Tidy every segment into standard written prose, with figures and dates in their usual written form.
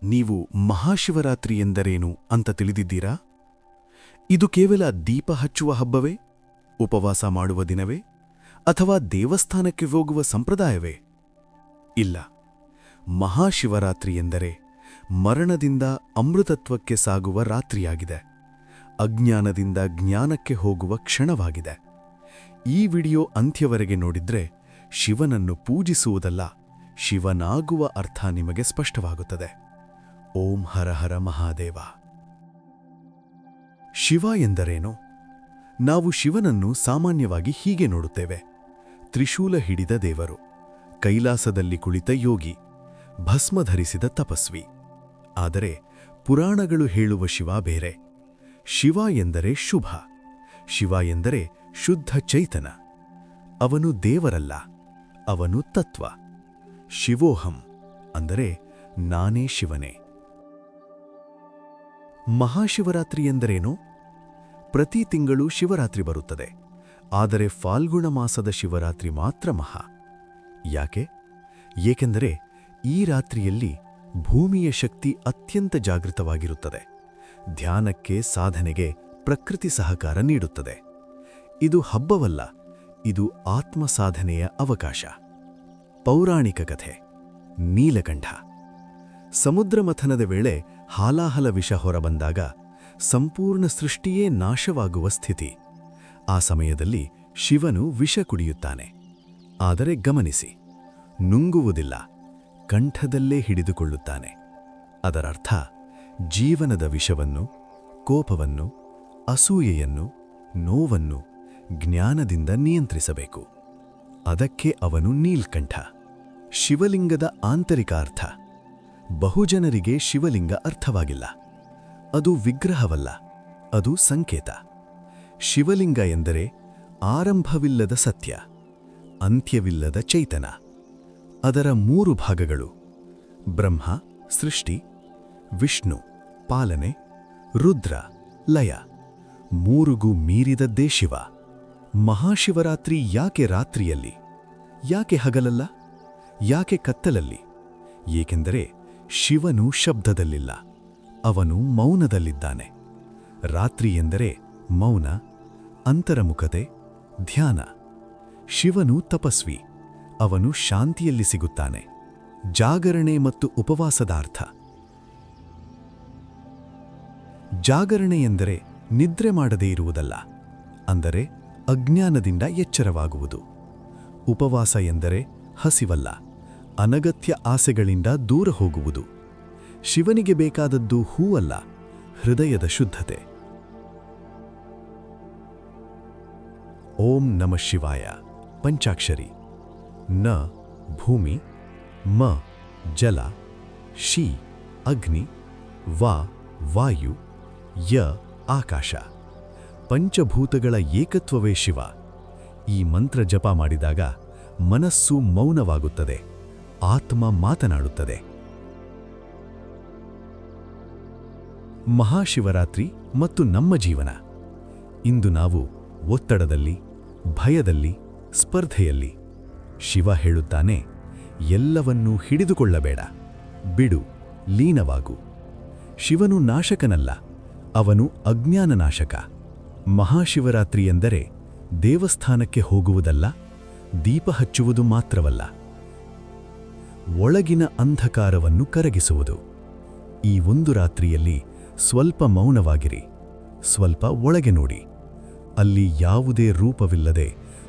ನೀವು ಮಹಾಶಿವರಾತ್ರಿ ಎಂದರೇನು ಅಂತ ತಿಳಿದಿದ್ದೀರಾ? ಇದು ಕೇವಲ ದೀಪ ಹಚ್ಚುವ ಹಬ್ಬವೇ, ಉಪವಾಸ ಮಾಡುವ ದಿನವೇ, ಅಥವಾ ದೇವಸ್ಥಾನಕ್ಕೆ ಹೋಗುವ ಸಂಪ್ರದಾಯವೇ? ಇಲ್ಲ. ಮಹಾಶಿವರಾತ್ರಿ ಎಂದರೆ ಮರಣದಿಂದ ಅಮೃತತ್ವಕ್ಕೆ ಸಾಗುವ ರಾತ್ರಿಯಾಗಿದೆ. ಅಜ್ಞಾನದಿಂದ ಜ್ಞಾನಕ್ಕೆ ಹೋಗುವ ಕ್ಷಣವಾಗಿದೆ. ಈ ವಿಡಿಯೋ ಅಂತ್ಯವರೆಗೆ ನೋಡಿದ್ರೆ ಶಿವನನ್ನು ಪೂಜಿಸುವುದಲ್ಲ, ಶಿವನಾಗುವ ಅರ್ಥ ನಿಮಗೆ ಸ್ಪಷ್ಟವಾಗುತ್ತದೆ. ಓಂ ಹರ ಹರ ಮಹಾದೇವ. ಶಿವ ಎಂದರೇನು? ನಾವು ಶಿವನನ್ನು ಸಾಮಾನ್ಯವಾಗಿ ಹೀಗೆ ನೋಡುತ್ತೇವೆ: ತ್ರಿಶೂಲ ಹಿಡಿದ ದೇವರು, ಕೈಲಾಸದಲ್ಲಿ ಕುಳಿತ ಯೋಗಿ, ಭಸ್ಮ ಧರಿಸಿದ ತಪಸ್ವಿ. ಆದರೆ ಪುರಾಣಗಳು ಹೇಳುವ ಶಿವ ಬೇರೆ. ಶಿವ ಎಂದರೆ ಶುಭ. ಶಿವ ಎಂದರೆ ಶುದ್ಧ ಚೈತನ. ಅವನು ದೇವರಲ್ಲ, ಅವನು ತತ್ವ. ಶಿವೋಹಂ ಅಂದರೆ ನಾನೇ ಶಿವನೇ. ಮಹಾಶಿವರಾತ್ರಿ ಎಂದರೇನು? ಪ್ರತಿ ತಿಂಗಳು ಶಿವರಾತ್ರಿ ಬರುತ್ತದೆ, ಆದರೆ ಫಾಲ್ಗುಣ ಮಾಸದ ಶಿವರಾತ್ರಿ ಮಾತ್ರ ಮಹಾ. ಯಾಕೆ? ಏಕೆಂದರೆ ಈ ರಾತ್ರಿಯಲ್ಲಿ ಭೂಮಿಯ ಶಕ್ತಿ ಅತ್ಯಂತ ಜಾಗೃತವಾಗಿರುತ್ತದೆ. ಧ್ಯಾನಕ್ಕೆ, ಸಾಧನೆಗೆ ಪ್ರಕೃತಿ ಸಹಕಾರ ನೀಡುತ್ತದೆ. ಇದು ಹಬ್ಬವಲ್ಲ, ಇದು ಆತ್ಮ ಸಾಧನೆಯ ಅವಕಾಶ. ಪೌರಾಣಿಕ ಕಥೆ. ನೀಲಕಂಠ. ಸಮುದ್ರ ಮಥನದ ವೇಳೆ ಹಾಲಾಹಲ ವಿಷ ಹೊರಬಂದಾಗ ಸಂಪೂರ್ಣ ಸೃಷ್ಟಿಯೇ ನಾಶವಾಗುವ ಸ್ಥಿತಿ. ಆ ಸಮಯದಲ್ಲಿ ಶಿವನು ವಿಷ ಕುಡಿಯುತ್ತಾನೆ. ಆದರೆ ಗಮನಿಸಿ, ನುಂಗುವುದಿಲ್ಲ, ಕಂಠದಲ್ಲೇ ಹಿಡಿದುಕೊಳ್ಳುತ್ತಾನೆ. ಅದರರ್ಥ ಜೀವನದ ವಿಷವನ್ನು, ಕೋಪವನ್ನು, ಅಸೂಯೆಯನ್ನು, ನೋವನ್ನು ಜ್ಞಾನದಿಂದ ನಿಯಂತ್ರಿಸಬೇಕು. ಅದಕ್ಕೆ ಅವನು ನೀಲ್ಕಂಠ. ಶಿವಲಿಂಗದ ಆಂತರಿಕ ಅರ್ಥ. ಬಹುಜನರಿಗೆ ಶಿವಲಿಂಗ ಅರ್ಥವಾಗಿಲ್ಲ. ಅದು ವಿಗ್ರಹವಲ್ಲ, ಅದು ಸಂಕೇತ. ಶಿವಲಿಂಗ ಎಂದರೆ ಆರಂಭವಿಲ್ಲದ ಸತ್ಯ, ಅಂತ್ಯವಿಲ್ಲದ ಚೈತನ. ಅದರ 3 ಭಾಗಗಳು: ಬ್ರಹ್ಮ ಸೃಷ್ಟಿ, ವಿಷ್ಣು ಪಾಲನೆ, ರುದ್ರ ಲಯ. 3ಗೂ ಮೀರಿದದ್ದೇ ಶಿವ. ಮಹಾಶಿವರಾತ್ರಿ ಯಾಕೆ ರಾತ್ರಿಯಲ್ಲಿ? ಯಾಕೆ ಹಗಲಲ್ಲ? ಯಾಕೆ ಕತ್ತಲಲ್ಲಿ? ಏಕೆಂದರೆ ಶಿವನು ಶಬ್ದದಲ್ಲಿಲ್ಲ, ಅವನು ಮೌನದಲ್ಲಿದ್ದಾನೆ. ರಾತ್ರಿ ಎಂದರೆ ಮೌನ, ಅಂತರ್ಮುಖತೆ, ಧ್ಯಾನ. ಶಿವನು ತಪಸ್ವಿ, ಅವನು ಶಾಂತಿಯಲ್ಲಿ ಸಿಗುತ್ತಾನೆ. ಜಾಗರಣೆ ಮತ್ತು ಉಪವಾಸದ ಅರ್ಥ. ಜಾಗರಣೆ ಎಂದರೆ ನಿದ್ರೆ ಮಾಡದೇ ಇರುವುದಲ್ಲ, ಅಂದರೆ ಅಜ್ಞಾನದಿಂದ ಎಚ್ಚರವಾಗುವುದು. ಉಪವಾಸ ಎಂದರೆ ಹಸಿವಲ್ಲ, ಅನಗತ್ಯ ಆಸೆಗಳಿಂದ ದೂರ ಹೋಗುವುದು. ಶಿವನಿಗೆ ಬೇಕಾದದ್ದು ಹೂವಲ್ಲ, ಹೃದಯದ ಶುದ್ಧತೆ. ಓಂ ನಮಃ ಶಿವಾಯ. ಪಂಚಾಕ್ಷರಿ. ನ ಭೂಮಿ, ಮ ಜಲ, ಶಿ ಅಗ್ನಿ, ವಾ ವಾಯು, ಯ ಆಕಾಶ. ಪಂಚಭೂತಗಳ ಏಕತ್ವವೇ ಶಿವ. ಈ ಮಂತ್ರ ಜಪ ಮಾಡಿದಾಗ ಮನಸ್ಸು ಮೌನವಾಗುತ್ತದೆ, ಆತ್ಮ ಮಾತನಾಡುತ್ತದೆ. ಮಹಾಶಿವರಾತ್ರಿ ಮತ್ತು ನಮ್ಮ ಜೀವನ. ಇಂದು ನಾವು ಒತ್ತಡದಲ್ಲಿ, ಭಯದಲ್ಲಿ, ಸ್ಪರ್ಧೆಯಲ್ಲಿ. ಶಿವ ಹೇಳುತ್ತಾನೆ, ಎಲ್ಲವನ್ನೂ ಹಿಡಿದುಕೊಳ್ಳಬೇಡ, ಬಿಡು, ಲೀನವಾಗು. ಶಿವನು ನಾಶಕನಲ್ಲ, ಅವನು ಅಜ್ಞಾನ ನಾಶಕ. ಮಹಾಶಿವರಾತ್ರಿ ಎಂದರೆ ದೇವಸ್ಥಾನಕ್ಕೆ ಹೋಗುವುದಲ್ಲ, ದೀಪ ಹಚ್ಚುವುದು ಮಾತ್ರವಲ್ಲ, ಒಳಗಿನ ಅಂಧಕಾರವನ್ನು ಕರಗಿಸುವುದು. ಈ ಒಂದು ರಾತ್ರಿಯಲ್ಲಿ ಸ್ವಲ್ಪ ಮೌನವಾಗಿರಿ, ಸ್ವಲ್ಪ ಒಳಗೆ ನೋಡಿ. ಅಲ್ಲಿ ಯಾವುದೇ ರೂಪವಿಲ್ಲದೆ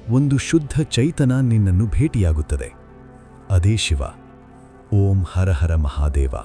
ಒಂದು ಶುದ್ಧ ಚೈತನ್ಯ ನಿನ್ನನ್ನು ಭೇಟಿಯಾಗುತ್ತದೆ. ಅದೇ ಶಿವ. ಓಂ ಹರ ಹರ ಮಹಾದೇವ.